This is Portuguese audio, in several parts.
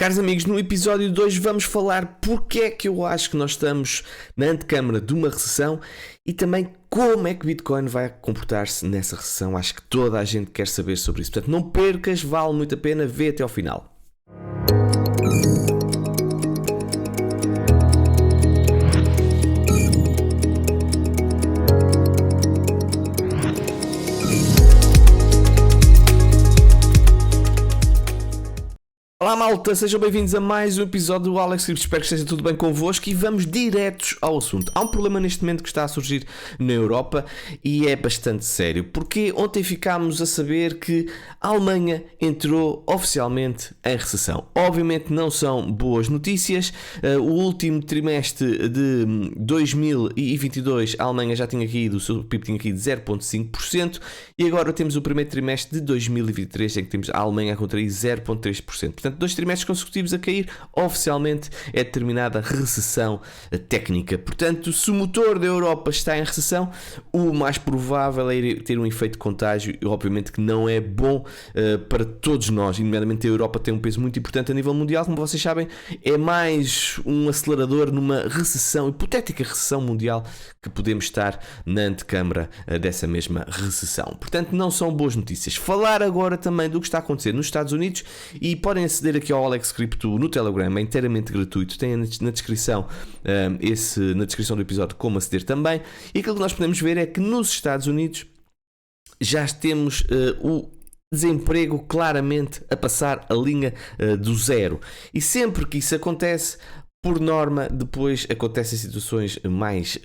Caros amigos, no episódio de hoje vamos falar porque é que eu acho que nós estamos na antecâmara de uma recessão e também como é que o Bitcoin vai comportar-se nessa recessão. Acho que toda a gente quer saber sobre isso. Portanto, não percas, vale muito a pena, vê até ao final. Olá malta, sejam bem-vindos a mais um episódio do Alex Cripto. Espero que esteja tudo bem convosco e vamos diretos ao assunto. Há um problema neste momento que está a surgir na Europa e é bastante sério, porque ontem ficámos a saber que a Alemanha entrou oficialmente em recessão. Obviamente não são boas notícias. O último trimestre de 2022 a Alemanha já tinha caído, o seu PIB tinha caído de 0,5% e agora temos o primeiro trimestre de 2023 em que temos a Alemanha a contrair 0,3%. Portanto, 2 trimestres consecutivos a cair, oficialmente é determinada recessão técnica. Portanto, se o motor da Europa está em recessão, o mais provável é ter um efeito de contágio e obviamente que não é bom para todos nós. Nomeadamente a Europa tem um peso muito importante a nível mundial, como vocês sabem, é mais um acelerador numa recessão, hipotética recessão mundial, que podemos estar na antecâmara dessa mesma recessão. Portanto, não são boas notícias. Falar agora também do que está a acontecer nos Estados Unidos e podem aceder aqui ao Alex Cripto no Telegram, é inteiramente gratuito, tem na descrição na descrição do episódio como aceder também, e aquilo que nós podemos ver é que nos Estados Unidos já temos o desemprego claramente a passar a linha do zero, e sempre que isso acontece, por norma, depois acontecem situações mais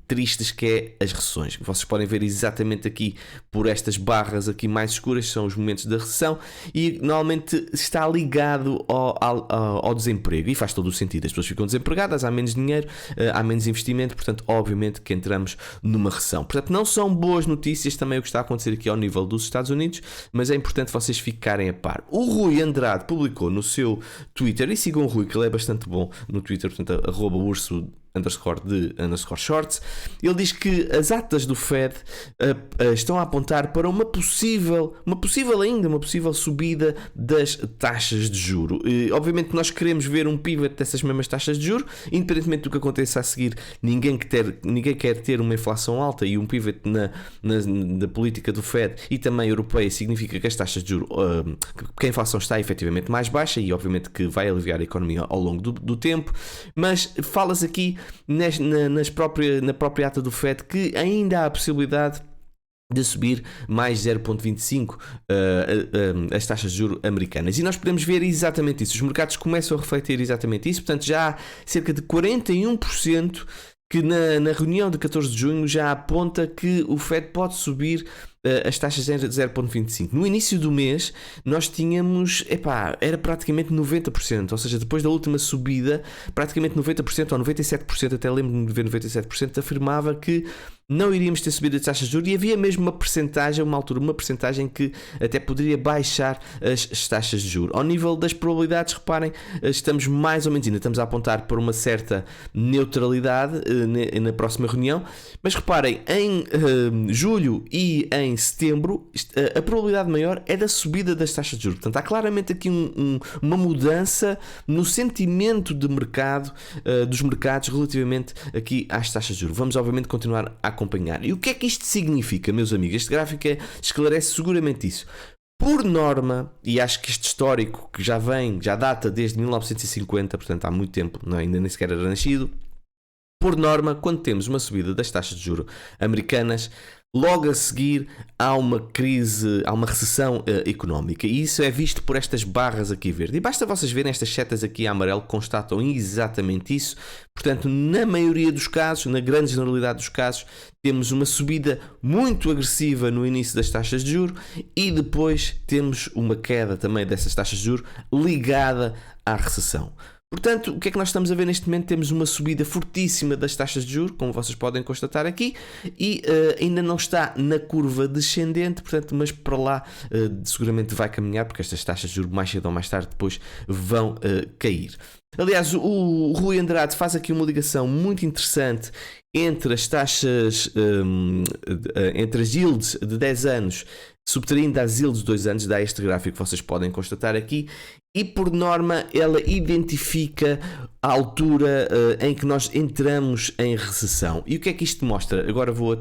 tristes, que é as recessões. Vocês podem ver exatamente aqui por estas barras aqui mais escuras, são os momentos da recessão e normalmente está ligado ao desemprego e faz todo o sentido. As pessoas ficam desempregadas, há menos dinheiro, há menos investimento, portanto, obviamente que entramos numa recessão. Portanto, não são boas notícias também o que está a acontecer aqui ao nível dos Estados Unidos, mas é importante vocês ficarem a par. O Rui Andrade publicou no seu Twitter, e sigam o Rui, que ele é bastante bom no Twitter, portanto, @urso_shorts. Ele diz que as atas do Fed estão a apontar para uma possível subida das taxas de juro. Obviamente nós queremos ver um pivot dessas mesmas taxas de juro, independentemente do que aconteça a seguir. Ninguém quer ter uma inflação alta, e um pivot na política do Fed e também europeia significa que as taxas de juro, que a inflação está efetivamente mais baixa e obviamente que vai aliviar a economia ao longo do tempo. Mas fala-se aqui na própria ata do Fed que ainda há a possibilidade de subir mais 0,25 as taxas de juros americanas. E nós podemos ver exatamente isso. Os mercados começam a refletir exatamente isso. Portanto, já há cerca de 41% que na reunião de 14 de junho já aponta que o Fed pode subir as taxas de 0,25. No início do mês nós tínhamos, era praticamente 90%, ou seja, depois da última subida, praticamente 90% ou 97%, até lembro-me de ver 97%, afirmava que não iríamos ter subido as taxas de juros, e havia mesmo uma percentagem que até poderia baixar as taxas de juros. Ao nível das probabilidades, reparem, estamos mais ou menos, ainda estamos a apontar para uma certa neutralidade na próxima reunião, mas reparem, em julho e em setembro, a probabilidade maior é da subida das taxas de juros. Portanto, há claramente aqui uma mudança no sentimento de mercado, dos mercados relativamente aqui às taxas de juros. Vamos obviamente continuar a acompanhar. E o que é que isto significa, meus amigos? Este gráfico esclarece seguramente isso. Por norma, e acho que este histórico que já data desde 1950, portanto há muito tempo, ainda nem sequer era nascido. Por norma, quando temos uma subida das taxas de juros americanas, logo a seguir há uma crise, há uma recessão económica, e isso é visto por estas barras aqui verde. E basta vocês verem estas setas aqui a amarelo que constatam exatamente isso. Portanto, na maioria dos casos, na grande generalidade dos casos, temos uma subida muito agressiva no início das taxas de juros e depois temos uma queda também dessas taxas de juros ligada à recessão. Portanto, o que é que nós estamos a ver neste momento? Temos uma subida fortíssima das taxas de juros, como vocês podem constatar aqui, e ainda não está na curva descendente, portanto, mas para lá seguramente vai caminhar, porque estas taxas de juros mais cedo ou mais tarde depois vão cair. Aliás, o Rui Andrade faz aqui uma ligação muito interessante entre as taxas, entre as yields de 10 anos subtraindo as yields de 2 anos, dá este gráfico que vocês podem constatar aqui, e por norma ela identifica a altura em que nós entramos em recessão. E o que é que isto mostra? Agora vou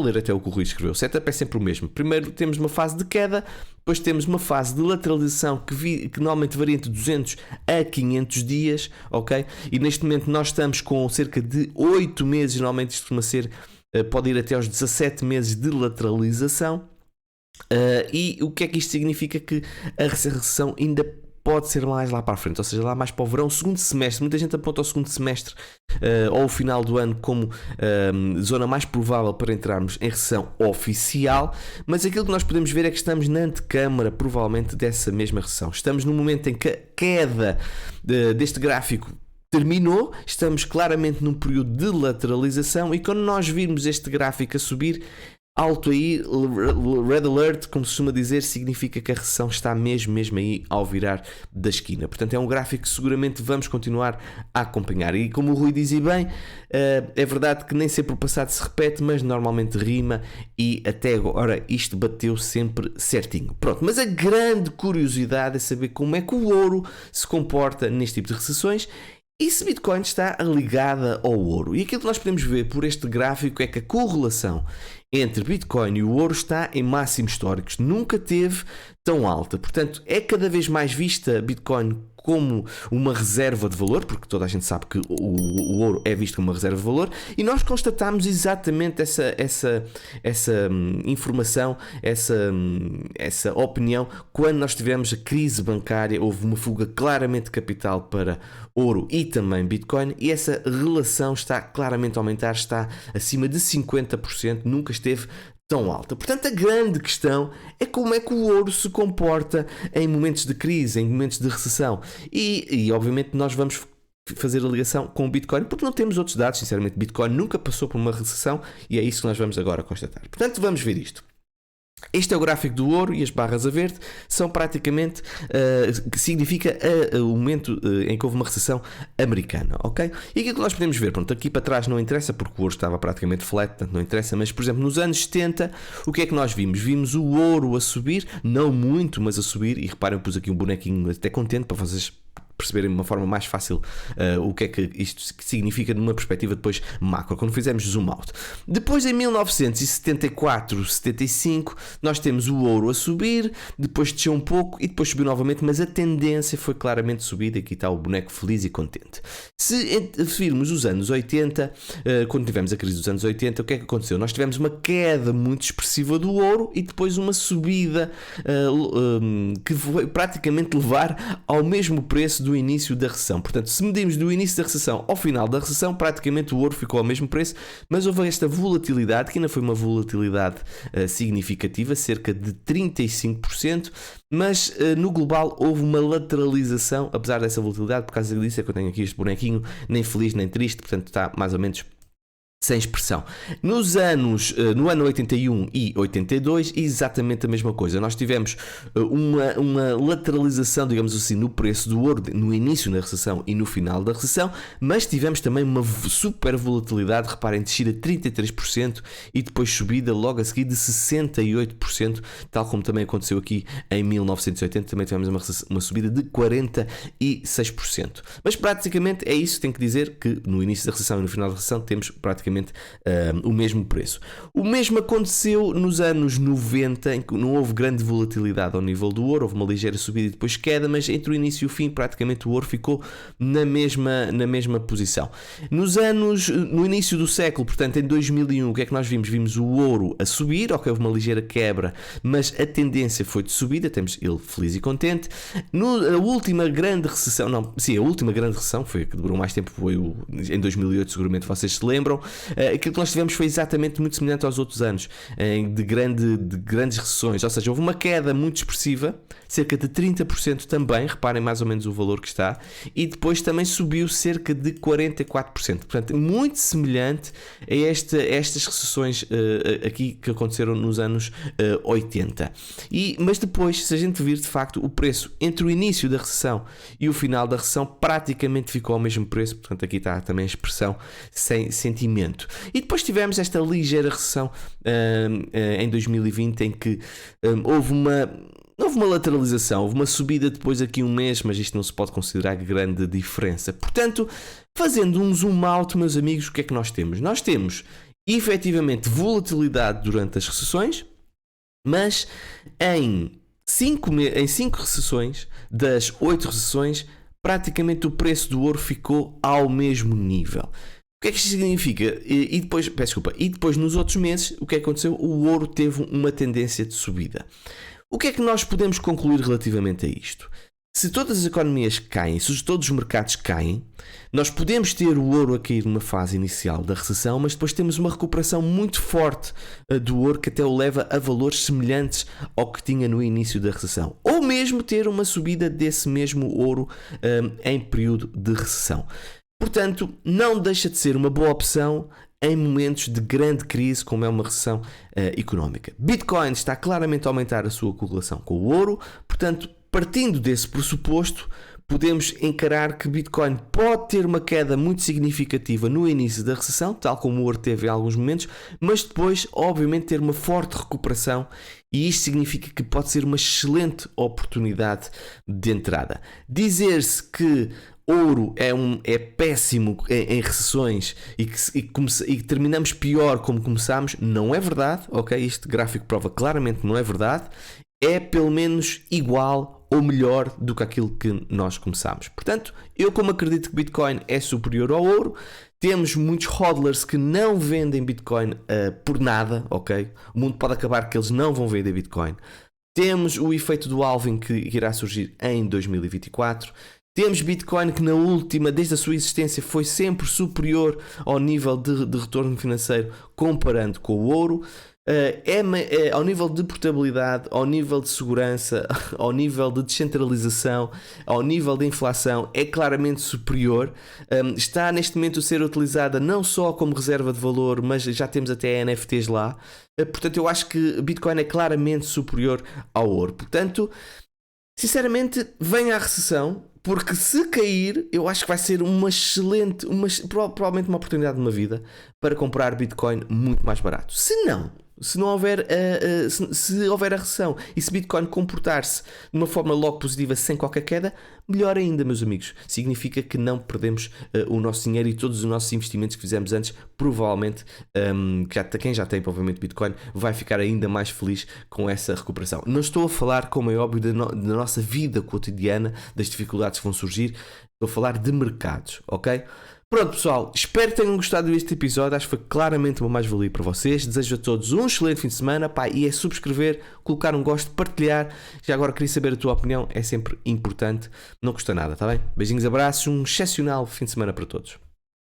ler até o que o Rui escreveu. O setup é sempre o mesmo. Primeiro temos uma fase de queda, depois temos uma fase de lateralização que normalmente varia entre 200 a 500 dias, ok? E neste momento nós estamos com cerca de 8 meses, normalmente isto costuma ser, pode ir até aos 17 meses de lateralização. E o que é que isto significa? Que a recessão ainda pode ser mais lá para a frente, ou seja, lá mais para o verão, segundo semestre. Muita gente aponta ao segundo semestre ou o final do ano como zona mais provável para entrarmos em recessão oficial, mas aquilo que nós podemos ver é que estamos na antecâmara provavelmente dessa mesma recessão. Estamos no momento em que a queda deste gráfico terminou, estamos claramente num período de lateralização, e quando nós virmos este gráfico a subir, alto aí, red alert, como se costuma dizer, significa que a recessão está mesmo aí ao virar da esquina. Portanto, é um gráfico que seguramente vamos continuar a acompanhar. E como o Rui dizia bem, é verdade que nem sempre o passado se repete, mas normalmente rima, e até agora isto bateu sempre certinho. Pronto, mas a grande curiosidade é saber como é que o ouro se comporta neste tipo de recessões, e se Bitcoin está ligada ao ouro. E aquilo que nós podemos ver por este gráfico é que a correlação entre Bitcoin e o ouro está em máximos históricos. Nunca teve tão alta. Portanto, é cada vez mais vista Bitcoin como uma reserva de valor, porque toda a gente sabe que o ouro é visto como uma reserva de valor, e nós constatamos exatamente essa informação, essa opinião, quando nós tivemos a crise bancária. Houve uma fuga claramente de capital para ouro e também Bitcoin, e essa relação está claramente a aumentar, está acima de 50%, nunca esteve tão alta. Portanto, a grande questão é como é que o ouro se comporta em momentos de crise, em momentos de recessão. E obviamente nós vamos fazer a ligação com o Bitcoin, porque não temos outros dados. Sinceramente, Bitcoin nunca passou por uma recessão, e é isso que nós vamos agora constatar. Portanto, vamos ver isto. Este é o gráfico do ouro, e as barras a verde são praticamente que significa o momento em que houve uma recessão americana, ok? E aquilo que nós podemos ver, pronto, aqui para trás não interessa porque o ouro estava praticamente flat, portanto não interessa, mas por exemplo nos anos 70, o que é que nós vimos? Vimos o ouro a subir, não muito, mas a subir, e reparem, pus aqui um bonequinho até contente para vocês perceberem de uma forma mais fácil o que é que isto significa numa perspectiva depois macro, quando fizermos zoom out. Depois em 1974, 75, nós temos o ouro a subir, depois desceu um pouco e depois subiu novamente, mas a tendência foi claramente subida. Aqui está o boneco feliz e contente. Se virmos os anos 80, quando tivemos a crise dos anos 80, o que é que aconteceu? Nós tivemos uma queda muito expressiva do ouro e depois uma subida que foi praticamente levar ao mesmo preço do início da recessão. Portanto, se medimos do início da recessão ao final da recessão, praticamente o ouro ficou ao mesmo preço, mas houve esta volatilidade, que ainda foi uma volatilidade significativa, cerca de 35%, mas no global houve uma lateralização, apesar dessa volatilidade. Por causa disso é que eu tenho aqui este bonequinho, nem feliz nem triste, portanto está mais ou menos sem expressão. No ano 81 e 82, exatamente a mesma coisa. Nós tivemos uma lateralização, digamos assim, no preço do ouro no início da recessão e no final da recessão, mas tivemos também uma super volatilidade, reparem, descida de 33% e depois subida logo a seguir de 68%, tal como também aconteceu aqui em 1980, também tivemos uma subida de 46%. Mas praticamente é isso, tenho que dizer que no início da recessão e no final da recessão temos praticamente o mesmo preço. O mesmo aconteceu nos anos 90, em que não houve grande volatilidade ao nível do ouro, houve uma ligeira subida e depois queda, mas entre o início e o fim praticamente o ouro ficou na mesma posição. No início do século, portanto em 2001, o que é que nós vimos? Vimos o ouro a subir, ok, houve uma ligeira quebra, mas a tendência foi de subida, temos ele feliz e contente. A última grande recessão, a última grande recessão foi a que demorou mais tempo, foi em 2008, seguramente vocês se lembram. Aquilo que nós tivemos foi exatamente muito semelhante aos outros anos, de grandes recessões, ou seja, houve uma queda muito expressiva, cerca de 30% também, reparem mais ou menos o valor que está, e depois também subiu cerca de 44%. Portanto, muito semelhante a estas recessões aqui que aconteceram nos anos 80. Mas depois, se a gente vir de facto o preço entre o início da recessão e o final da recessão, praticamente ficou ao mesmo preço. Portanto, aqui está também a expressão sem sentimento. E depois tivemos esta ligeira recessão em 2020, em que houve uma lateralização, houve uma subida depois aqui um mês, mas isto não se pode considerar grande diferença. Portanto, fazendo um zoom out, meus amigos, o que é que nós temos? Nós temos efetivamente volatilidade durante as recessões, mas em 5 recessões, das 8 recessões, praticamente o preço do ouro ficou ao mesmo nível. O que é que isto significa? E depois nos outros meses, o que aconteceu? O ouro teve uma tendência de subida. O que é que nós podemos concluir relativamente a isto? Se todas as economias caem, se todos os mercados caem, nós podemos ter o ouro a cair numa fase inicial da recessão, mas depois temos uma recuperação muito forte do ouro que até o leva a valores semelhantes ao que tinha no início da recessão. Ou mesmo ter uma subida desse mesmo ouro em período de recessão. Portanto, não deixa de ser uma boa opção em momentos de grande crise, como é uma recessão económica. Bitcoin está claramente a aumentar a sua correlação com o ouro, portanto, partindo desse pressuposto, podemos encarar que Bitcoin pode ter uma queda muito significativa no início da recessão, tal como o ouro teve em alguns momentos, mas depois, obviamente, ter uma forte recuperação, e isto significa que pode ser uma excelente oportunidade de entrada. Dizer-se que ouro é péssimo em recessões e que terminamos pior como começámos, não é verdade, ok? Este gráfico prova claramente que não é verdade. É pelo menos igual ou melhor do que aquilo que nós começámos. Portanto, eu como acredito que Bitcoin é superior ao ouro, temos muitos hodlers que não vendem Bitcoin por nada, ok? O mundo pode acabar que eles não vão vender Bitcoin. Temos o efeito do halving que irá surgir em 2024. Temos Bitcoin que desde a sua existência, foi sempre superior ao nível de retorno financeiro comparando com o ouro. Ao nível de portabilidade, ao nível de segurança, ao nível de descentralização, ao nível de inflação, é claramente superior. Está neste momento a ser utilizada não só como reserva de valor, mas já temos até NFTs lá. Portanto, eu acho que Bitcoin é claramente superior ao ouro. Portanto, sinceramente, venha a recessão, porque se cair, eu acho que vai ser provavelmente uma oportunidade de uma vida para comprar Bitcoin muito mais barato. Se houver a recessão e se Bitcoin comportar-se de uma forma logo positiva sem qualquer queda, melhor ainda, meus amigos. Significa que não perdemos o nosso dinheiro e todos os nossos investimentos que fizemos antes. Provavelmente, quem já tem provavelmente Bitcoin vai ficar ainda mais feliz com essa recuperação. Não estou a falar, como é óbvio, da nossa vida cotidiana, das dificuldades que vão surgir. Estou a falar de mercados, ok? Pronto, pessoal, espero que tenham gostado deste episódio. Acho que foi claramente uma mais-valia para vocês. Desejo a todos um excelente fim de semana. E é subscrever, colocar um gosto, partilhar. Já agora queria saber a tua opinião, é sempre importante. Não custa nada, tá bem? Beijinhos, abraços, um excepcional fim de semana para todos.